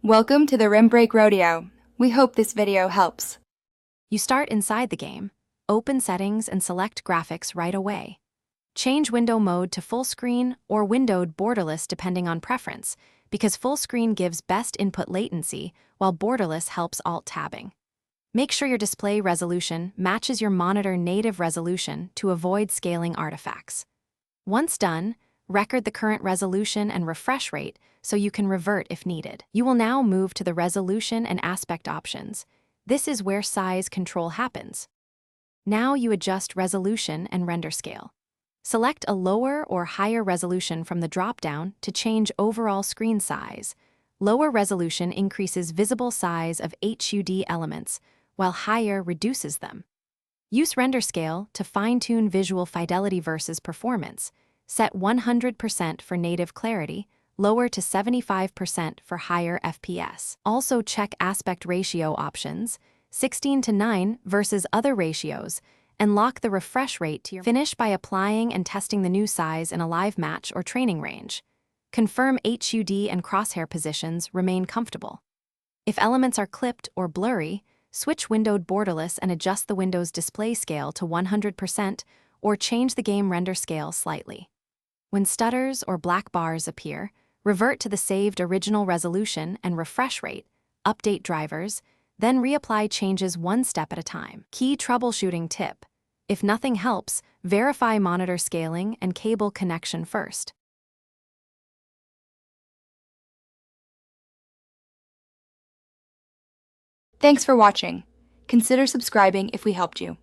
Welcome to the Rim Break Rodeo. We hope this video helps. You start inside the game, open settings and select graphics right away. Change window mode to full screen or windowed borderless depending on preference, because full screen gives best input latency while borderless helps alt-tabbing. Make sure your display resolution matches your monitor native resolution to avoid scaling artifacts. Once done, record the current resolution and refresh rate so you can revert if needed. You will now move to the resolution and aspect options. This is where size control happens. Now you adjust resolution and render scale. Select a lower or higher resolution from the drop-down to change overall screen size. Lower resolution increases visible size of HUD elements, while higher reduces them. Use render scale to fine-tune visual fidelity versus performance. Set 100% for native clarity, lower to 75% for higher FPS. Also check aspect ratio options, 16:9 versus other ratios, and lock the refresh rate to your finish by applying and testing the new size in a live match or training range. Confirm HUD and crosshair positions remain comfortable. If elements are clipped or blurry, switch windowed borderless and adjust the window's display scale to 100% or change the game render scale slightly. When stutters or black bars appear, revert to the saved original resolution and refresh rate, update drivers, then reapply changes one step at a time. Key troubleshooting tip: if nothing helps, verify monitor scaling and cable connection first. Thanks for watching. Consider subscribing if we helped you.